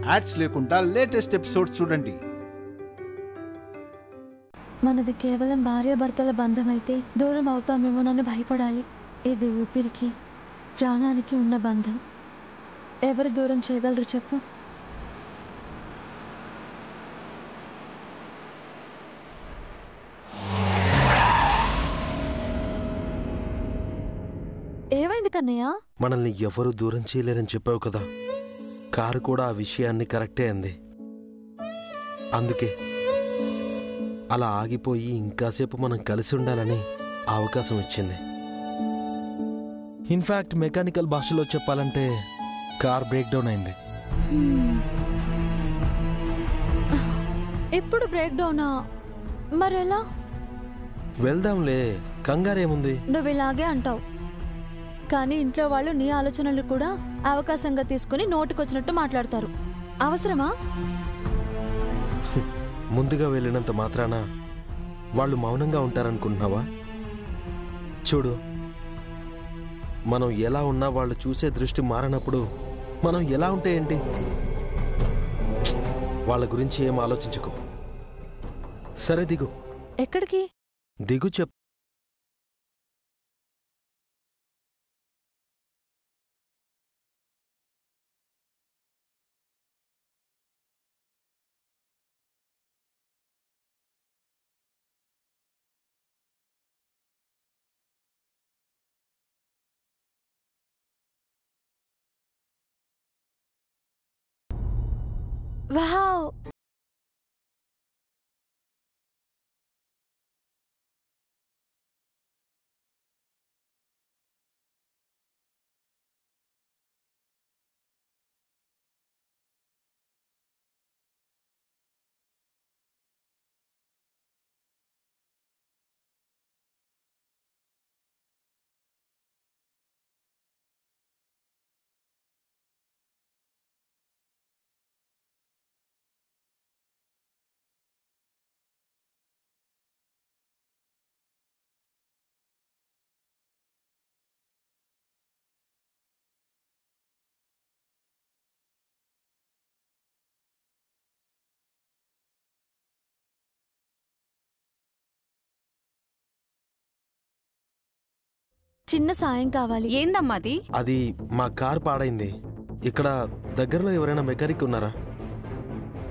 Ads లేకుండా latest episode చూడండి. మనది కేవలం భార్యాభర్తల బంధం అయితే దూరం అవుతామేమోనని భయపడాలి. ఇది ఊపిరికి ప్రాణానికి ఉన్న బంధం. ఎవరు దూరం చేయగలరు చెప్పు? ఏమైంది కన్నయ్య? మనల్ని ఎవరు దూరం చేయలేరని చెప్పావు కదా, కారు కూడా ఆ విషయాన్ని కరెక్టే అంది. అందుకే అలా ఆగిపోయి ఇంకాసేపు మనం కలిసి ఉండాలని అవకాశం ఇచ్చింది. ఇన్ఫ్యాక్ట్ మెకానికల్ భాషలో చెప్పాలంటే కార్ బ్రేక్ డౌన్ అయింది. ఎప్పుడు బ్రేక్ డౌనా? మరెలా? వెళ్దాంలే, కంగారేముంది. నువ్వు ఇలాగే అంటావు, కానీ ఇంట్లో వాళ్ళు నీ ఆలోచనలు కూడా అవకాశంగా తీసుకుని నోటికొచ్చినట్టు మాట్లాడతారు. అవసరమా? ముందుగా వెళ్ళినంత మాత్రాన వాళ్ళు మౌనంగా ఉంటారనుకుంటున్నావా? చూడు, మనం ఎలా ఉన్నా వాళ్ళు చూసే దృష్టి మారినప్పుడు మనం ఎలా ఉంటే ఏంటి? వాళ్ళ గురించి ఏం ఆలోచించకు. సరే దిగు. ఎక్కడికి? దిగు చెప్పు. వావ్! చిన్న సాయం కావాలి. ఏందమ్మాది? అది మా కారు పాడైంది. ఇక్కడ దగ్గరలో ఎవరైనా మెకానిక్ ఉన్నారా?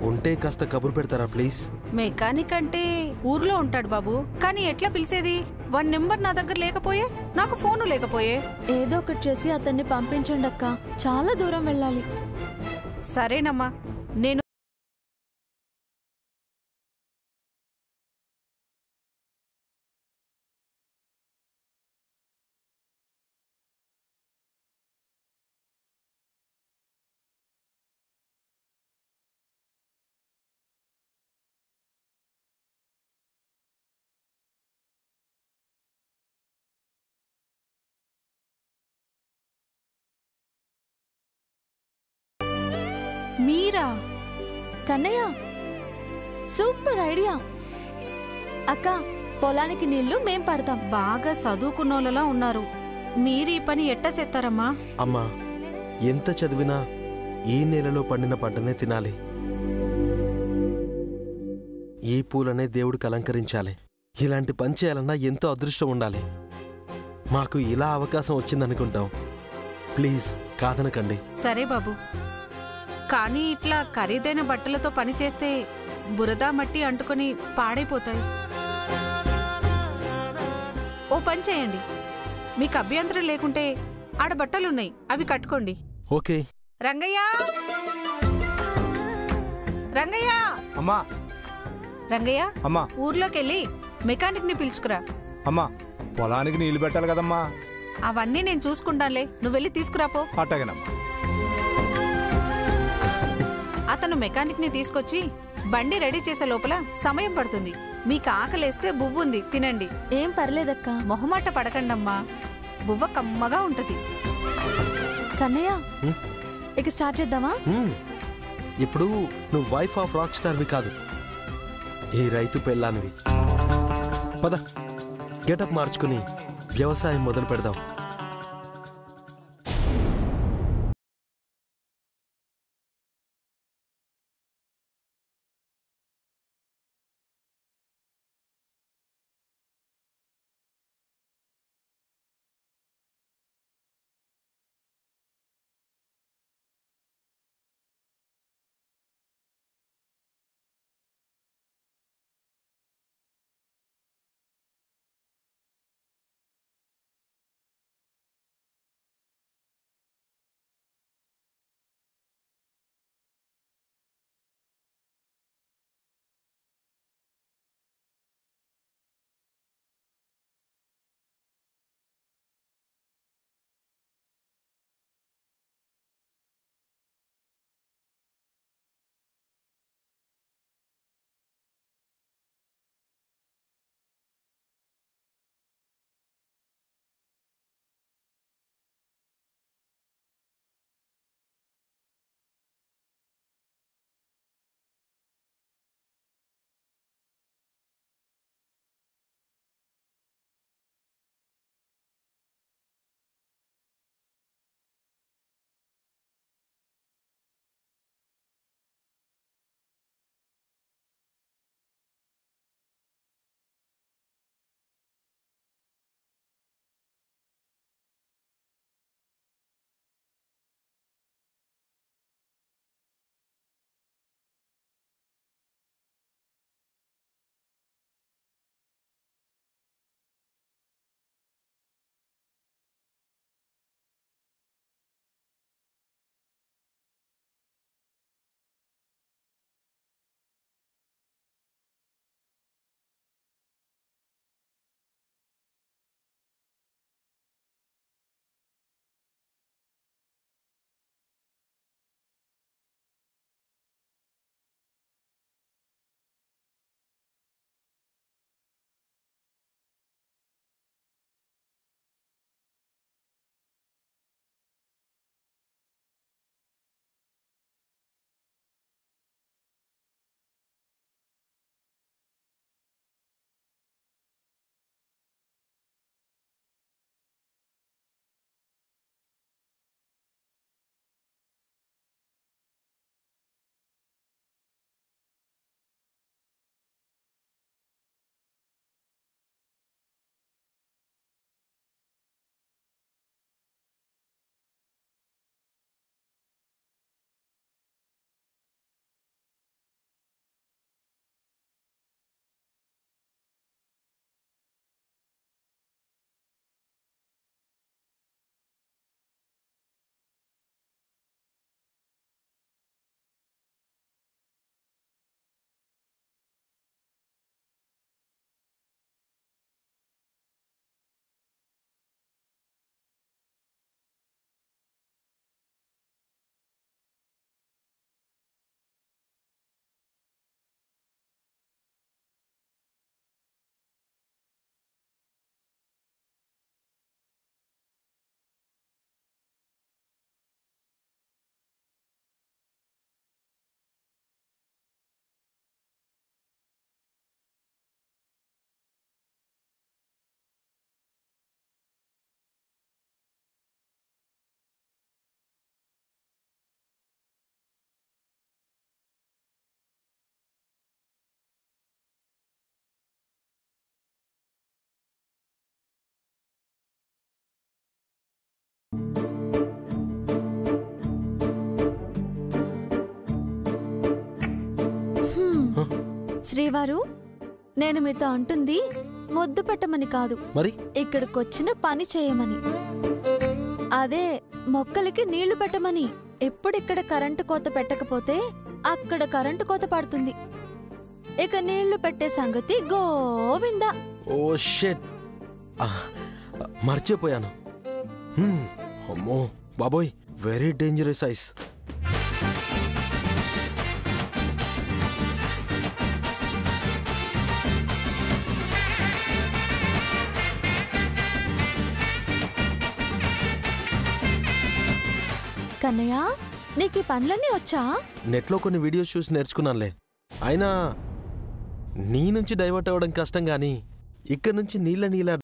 ఉంటే కాస్త కబురు పెడతారా ప్లీజ్? మెకానిక్ అంటే ఊర్లో ఉంటాడు బాబు, కానీ ఎట్లా పిలిచేది? 1 నెంబర్ నా దగ్గర లేకపోయే, నాకు ఫోను లేకపోయే. ఏదో ఒకటి చేసి అతన్ని పంపించండి అక్క, చాలా దూరం వెళ్ళాలి. సరేనమ్మా, నేను మీరా? Kannayya, super idea. అక్క, పొలానికి నీళ్లు మేం పడతాం. బాగా చదువుకున్నోళ్ళలా ఉన్నారు. మీరు ఈ పని ఎట్టా చేస్తారమ్మా? అమ్మా, ఎంత చదివినా ఈ నెలలో పండిన పంటనే తినాలి. ఈ పూలనే దేవుడికి అలంకరించాలి. ఇలాంటి పని చేయాలన్నా ఎంతో అదృష్టం ఉండాలి. మాకు ఇలా అవకాశం వచ్చిందనుకుంటాం. ప్లీజ్ కాదనకండి. సరే బాబు, కానీ ఇట్లా ఖరీదైన బట్టలతో పని చేస్తే బురద మట్టి అంటుకొని పాడైపోతాయి. ఓ పని చేయండి, మీకు అభ్యంతరం లేకుంటే ఆడ బట్టలున్నాయి, అవి కట్టుకోండి. ఓకే. రంగయ్య, రంగయ్య, అమ్మా. రంగయ్య, అమ్మా. ఊర్లోకెళ్ళి మెకానిక్ ని పిలుచుకురా. అమ్మా, పొలానికి నీళ్లు పెట్టాలి కదమ్మా. అవన్నీ నేను చూసుకుంటానులే, నువ్వు వెళ్ళి తీసుకురాపో. అట్టగనమ్మా. అతను మెకానిక్ ని తీసుకొచ్చి బండి రెడీ చేసే లోపల సమయం పడుతుంది. మీకు ఆకలేస్తే బువ్వుంది, తినండి. ఏం పర్లేదక్క. మొహమాట పడకండమ్మా, బువ్వ కమ్మగా ఉంటది. కన్నయ్య, ఇక స్టార్ట్ చేద్దామా? ఇప్పుడు నువ్వు వైఫ్ ఆఫ్ రాక్ స్టార్వి కాదు, ఈ రైతు పెళ్ళానివి. పద, గెటప్ మార్చుకుని వ్యవసాయం మొదలు పెడదాం. శ్రీవారు, నేను మీతో అంటుంది ముద్దు పెట్టమని కాదు, మరి ఇక్కడికొచ్చిన పని చేయమని. అదే మొక్కలకి నీళ్లు పెట్టమని. ఎప్పుడిక్కడ కరెంటు కోత పెట్టకపోతే అక్కడ కరెంటు కోత పడుతుంది. ఇక నీళ్లు పెట్టే సంగతి గోవిందా. ఓ షిట్, మర్చిపోయాను. అమ్మో బాబోయ్, వెరీ డేంజరస్ ఐస్. కన్నయ్య, నీకు ఈ పనులన్నీ వచ్చా? నెట్లో కొన్ని వీడియోస్ చూసి నేర్చుకున్నానులే. అయినా నీ నుంచి డైవర్ట్ అవ్వడం కష్టం గాని ఇక్కడ నుంచి నీళ్ళ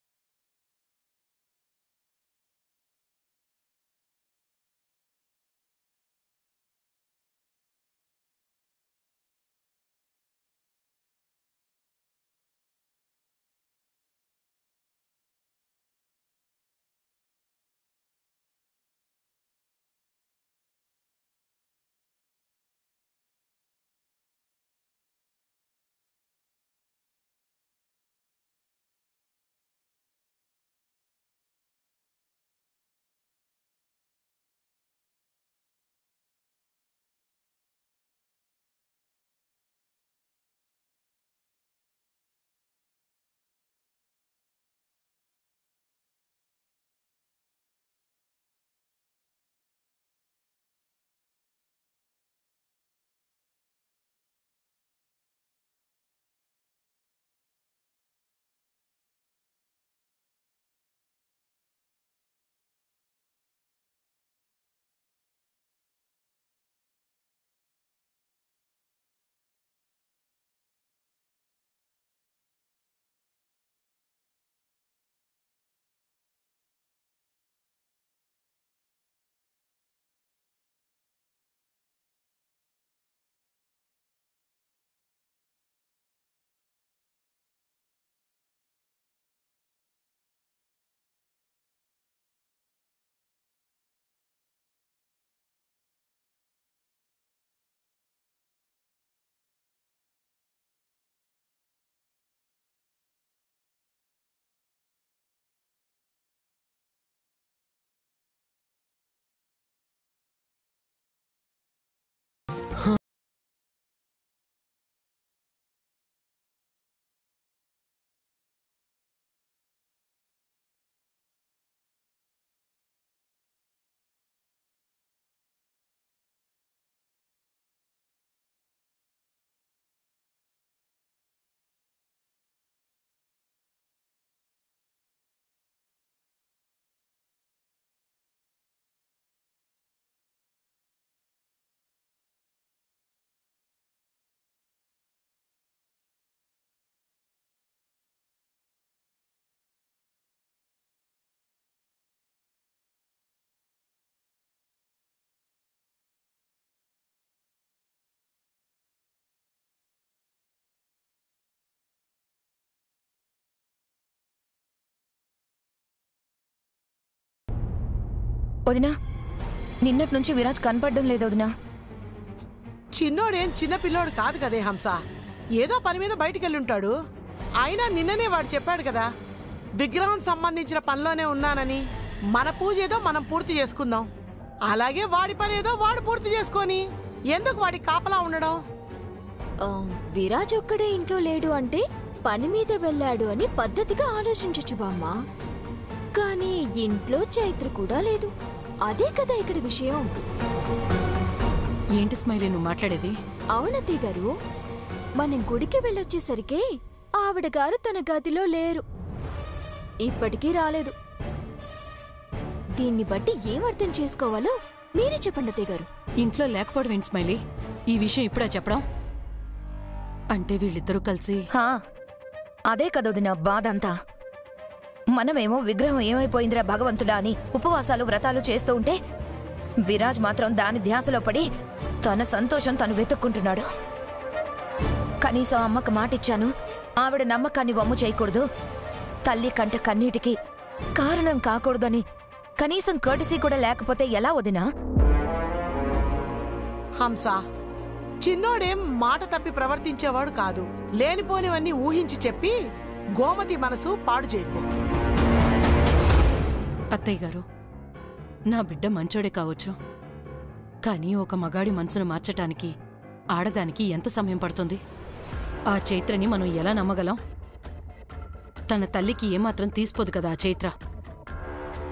వదినా, నిన్నటి నుంచి విరాజ్ కనపడడం లేదు వదినా. చిన్నోడేం చిన్న పిల్లోడు కాదు కదే హంస, ఏదో పని మీద బయటికెళ్ళి ఉంటాడు. అయినా నిన్ననే వాడు చెప్పాడు కదా విగ్రహం సంబంధించిన పనిలోనే ఉన్నానని. మన పూజ ఏదో మనం పూర్తి చేసుకుందాం, అలాగే వాడి పని ఏదో వాడు పూర్తి చేసుకొని ఎందుకు వాడి కాపలా ఉండడం? విరాజ్ ఒక్కడే ఇంట్లో లేడు అంటే పని మీద వెళ్ళాడు అని పద్ధతిగా ఆలోచించచ్చు బామ్మ. కానీ ఇంట్లో చైత్ర కూడా లేదు, అదే కదా ఇక్కడ విషయం. ఏంటి స్మైలీ నువ్వు మాట్లాడేది? అవునత్తయ్య గారు, మనం గుడికి వెళ్ళొచ్చేసరికి ఆవిడ గారు తన గదిలో లేరు, ఇప్పటికీ రాలేదు. దీన్ని బట్టి ఏం అర్థం చేసుకోవాలో మీరే చెప్పండి అత్తయ్య గారు. ఇంట్లో లేకపోవడం ఏంటి స్మైలీ? ఈ విషయం ఇప్పుడా చెప్పడం? అంటే వీళ్ళిద్దరూ కలిసి అదే కదా వదినా బాధ అంతా. మనమేమో విగ్రహం ఏమైపోయిందిరా భగవంతుడా అని ఉపవాసాలు వ్రతాలు చేస్తూ ఉంటే విరాజ్ మాత్రం దాని ధ్యాసలో పడి తన సంతోషం తను వెతుక్కుంటున్నాడు. కనీసం అమ్మకు మాటిచ్చాను, ఆవిడ నమ్మకాన్ని వమ్ము చేయకూడదు, తల్లి కంట కన్నీటికి కారణం కాకూడదని కనీసం కర్టసీ కూడా లేకపోతే ఎలా వదినా? హంస, చిన్నోడేం మాట తప్పి ప్రవర్తించేవాడు కాదు. లేనిపోనివన్నీ ఊహించి చెప్పి గోమతి మనసు పాడు చేయకు. అత్తయ్య గారు, నా బిడ్డ మంచోడే కావచ్చు, కానీ ఒక మగాడి మనసును మార్చటానికి ఆడదానికి ఎంత సమయం పడుతుంది? ఆ చైత్రని మనం ఎలా నమ్మగలం? తన తల్లికి ఏమాత్రం తీసిపోదు కదా ఆ చైత్ర.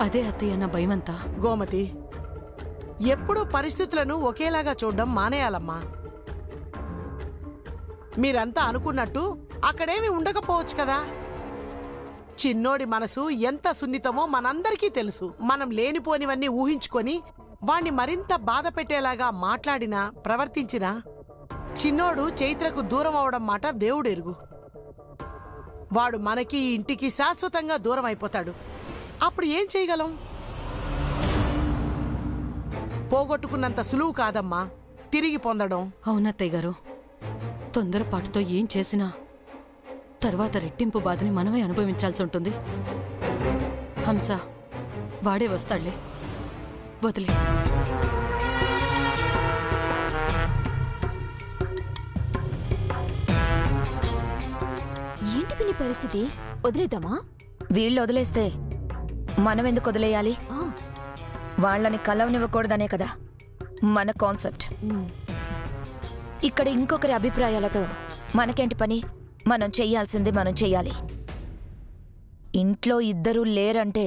అదే అత్తయ్య నా భయమంతా. గోమతి, ఎప్పుడూ పరిస్థితులను ఒకేలాగా చూడడం మానేయాలమ్మా. మీరంతా అనుకున్నట్టు అక్కడేమి ఉండకపోవచ్చు కదా. చిన్నోడి మనసు ఎంత సున్నితమో మనందరికీ తెలుసు. మనం లేనిపోనివన్నీ ఊహించుకొని వాణ్ణి మరింత బాధ పెట్టేలాగా మాట్లాడినా ప్రవర్తించినా చిన్నోడు చైత్రకు దూరం అవడం మాట దేవుడెరుగు. వాడు మనకి ఇంటికి శాశ్వతంగా దూరం అయిపోతాడు. అప్పుడు ఏం చేయగలం? పోగొట్టుకున్నంత సులువు కాదమ్మా తిరిగి పొందడం. అవునత్తయ్య గారు, తొందరపాటుతో ఏం చేసినా తర్వాత రెట్టింపు బాధని మనమే అనుభవించాల్సి ఉంటుంది. హంస వాడే వస్తాడులే, వదిలే. ఏంటి పిన్ని పరిస్థితి? వదిలేద్దామా? వీళ్ళు వదిలేస్తే మనం ఎందుకు వదిలేయాలి? వాళ్ళని కలవనివ్వకూడదనే కదా మన కాన్సెప్ట్. ఇక్కడ ఇంకొకరి అభిప్రాయాలతో మనకేంటి పని? మనం చెయ్యాల్సింది మనం చెయ్యాలి. ఇంట్లో ఇద్దరూ లేరంటే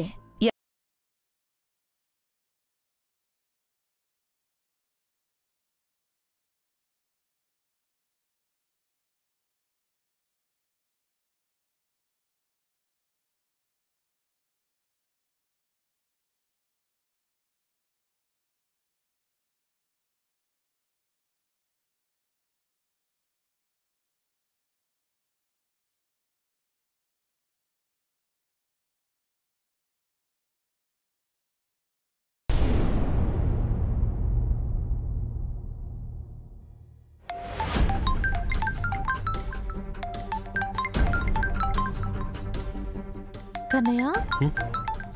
కన్నయ్య,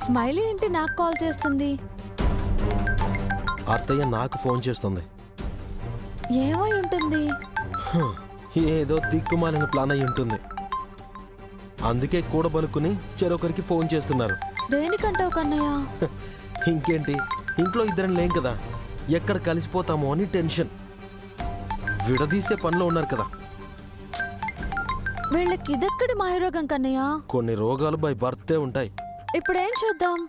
స్మైలీ ఏంటి నాకు కాల్ చేస్తుంది? అత్తయ్య నాకు ఫోన్ చేస్తుంది. ఏమై ఉంటుంది? ఏదో దిక్కుమాలిన ప్లాన్ అయి ఉంటుంది. అందుకే కూడబలుకుని చెరొకరికి ఫోన్ చేస్తున్నారు. దేనికంటావు కన్నయ్య? ఇంకేంటి, ఇంట్లో ఇద్దరం లేం కదా, ఎక్కడ కలిసిపోతామో అని టెన్షన్. విడదీసే పనిలో ఉన్నారు కదా. వీళ్ళకి ఇదెక్కడి మాయరోగం కన్నయ్య? కొన్ని రోగాలు బై బర్తే ఉంటాయి. ఇప్పుడేం చూద్దాం?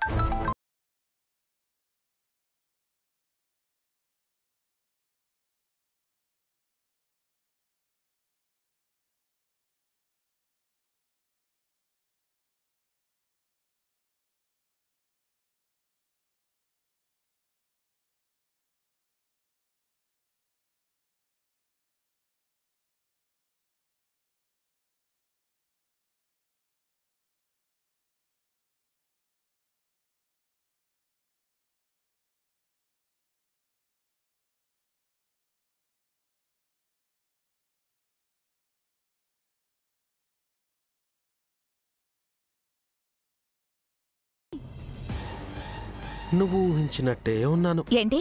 నువ్వు ఊహించినట్టే ఉన్నాను. ఏంటి?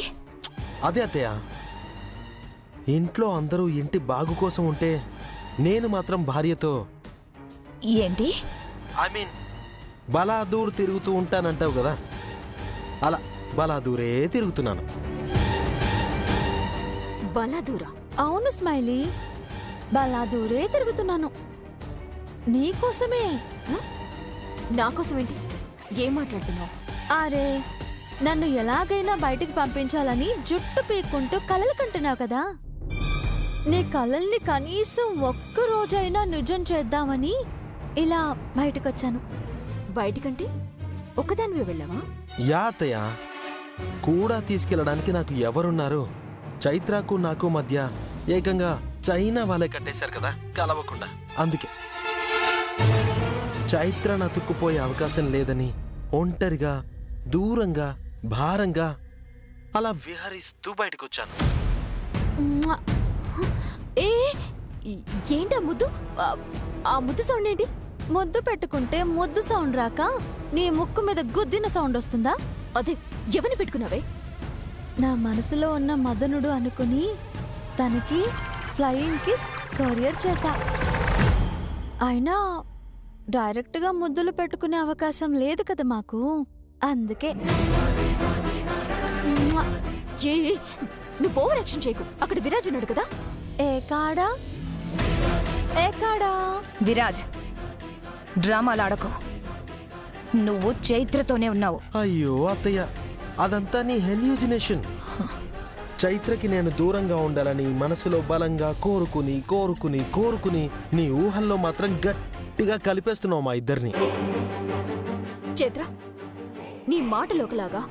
అదే అత్తయ్య, ఇంట్లో అందరూ ఇంటి బాగు కోసం ఉంటే నేను మాత్రం భార్యతో ఏంటి? ఐ మీన్ బలాదూర్ తిరుగుతూ ఉంటానంటావు కదా, అలా బలాదూరే తిరుగుతున్నాను. బలాదూరా? అవును స్మైలీ, బలాదూరే తిరుగుతున్నాను. నీకోసమే. నాకోసమేంటి? ఏం మాట్లాడుతున్నావు? అరే, నన్ను ఎలాగైనా బయటికి పంపించాలని జుట్టు పీక్కుంటూ కలలు కంటున్నావు కదా. నీ కలల్ని కనీసం ఒక్క రోజైనా నిజం చేద్దామని ఇలా బయటకొచ్చాను. బయటికంటే ఒక్కదానివే వెళ్ళావా? యా అత్తయ్య, కూడా తీసుకెళ్ళడానికి నాకు ఎవరున్నారు? చైత్రకు నాకు మధ్య ఏకంగా చైనా వాళ్ళే కట్టేశారు కదా కలవకుండా. అందుకే చైత్రను అతుక్కుపోయే అవకాశం లేదని ఒంటరిగా దూరంగా భారంగా అలా విహరిస్తూ బయటకొచ్చాను. ఏంటా ముద్దు? ఆ ముద్దు సౌండ్ ఏంటి? ముద్దు పెట్టుకుంటే ముద్దు సౌండ్ రాక నీ ముక్కు మీద గుద్దిన సౌండ్ వస్తుందా? అదే, ఎవరిని పెట్టుకున్నావే? నా మనసులో ఉన్న మదనుడు అనుకుని తనకి ఫ్లయింగ్ కిస్ కొరియర్ చేశా. అయినా డైరెక్ట్గా ముద్దులు పెట్టుకునే అవకాశం లేదు కదా మాకు, అందుకే. నువ్వు ఓవర్ యాక్షన్ చేయకు. అక్కడ విరాజ్ ఉన్నాడు కదా. ఏకాడా ఏకాడా విరాజ్, డ్రామాలాడకు. నువ్వు చైత్రతోనే ఉన్నావు. అయ్యో అత్తయ్య, అదంతా నీ హెల్యూజినేషన్. చైత్రకి నేను దూరంగా ఉండాలని మనసులో బలంగా కోరుకుని కోరుకుని కోరుకుని నీ ఊహల్లో మాత్రం గట్టిగా కలిపేస్తున్నావు మా ఇద్దరిని. చైత్ర, నీ మాటలు ఒకలాగా,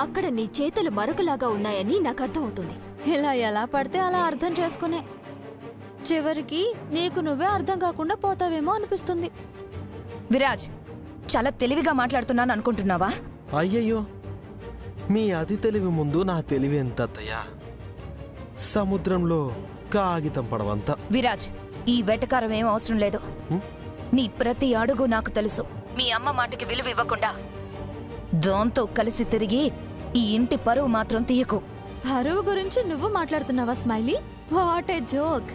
అక్కడ నీ చేతులు మరొకలాగా ఉన్నాయని నాకు అర్థమవుతుంది. ఇలా ఎలా పడితే అలా అర్థం చేసుకునే చివరికి నీకు నువ్వే అర్థం కాకుండా పోతావేమో అనిపిస్తుంది. విరాజ్, చాలా తెలివిగా మాట్లాడుతున్నాను అనుకుంటున్నావా? అయ్యయ్యో, మీ అతి తెలివి ముందు నా తెలివి ఎంత అత్తయ్యా? సముద్రంలో కాగితం పడవంత. విరాజ్, ఈ వెటకారం ఏం అవసరం లేదు. నీ ప్రతి అడుగు నాకు తెలుసు. మీ అమ్మ మాటకి విలువ ఇవ్వకుండా దాంతో కలిసి తిరిగి ఈ ఇంటి పరువు మాత్రం తీయకు. పరువు గురించి నువ్వు మాట్లాడుతున్నావా స్మైలీ? What a joke.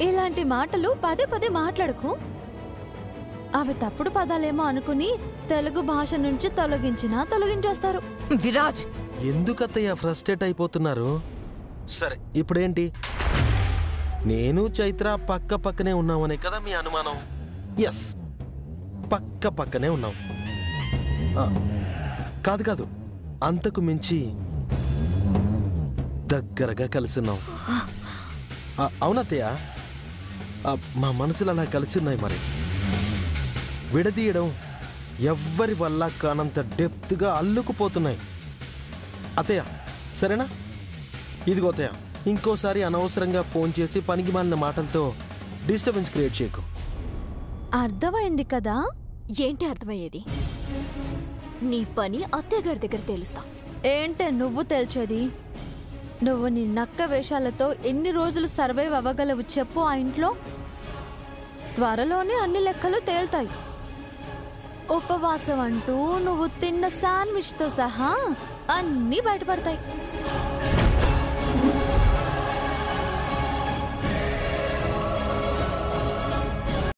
ఇలాంటి మాటలు పదే పదే మాట్లాడుకు. అవి తప్పుడు పదాలేమో అనుకుని తెలుగు భాష నుంచి తొలగించేస్తారు. విరాజ్, ఎందుకత్తయ్య ఫ్రస్ట్రేట్ అయిపోతున్నారు? సరే, ఇప్పుడేంటి? నేను చైత్ర పక్క పక్కనే ఉన్నామనే కదా మీ అనుమానం? ఎస్, పక్క పక్కనే ఉన్నాం. కాదు, అంతకు మించి దగ్గరగా కలిసిన్నాం. అవునత్తయ్య, మా మనసులు అలా కలిసి ఉన్నాయి. మరి విడదీయడం ఎవ్వరి వల్ల కానంత డెప్త్గా అల్లుకుపోతున్నాయి. అత్తయ్య సరేనా? ఇదిగో అత్తయ్య, ఇంకోసారి అనవసరంగా ఫోన్ చేసి పనికి మాలిన మాటలతో డిస్టర్బెన్స్ క్రియేట్ చేయకు. అర్థమైంది కదా? ఏంటి అర్థమయ్యేది? నీ పని అత్తయ్య గారి దగ్గర తెలుస్తా. ఏంటే నువ్వు తెలిసేది? నువ్వు నీ నక్క వేషాలతో ఎన్ని రోజులు సర్వైవ్ అవ్వగలవు చెప్పు ఆ ఇంట్లో? త్వరలోనే అన్ని లెక్కలు తేల్తాయి. ఉపవాసం అంటూ నువ్వు తిన్న శాండ్విచ్తో సహా అన్నీ బయటపడతాయి.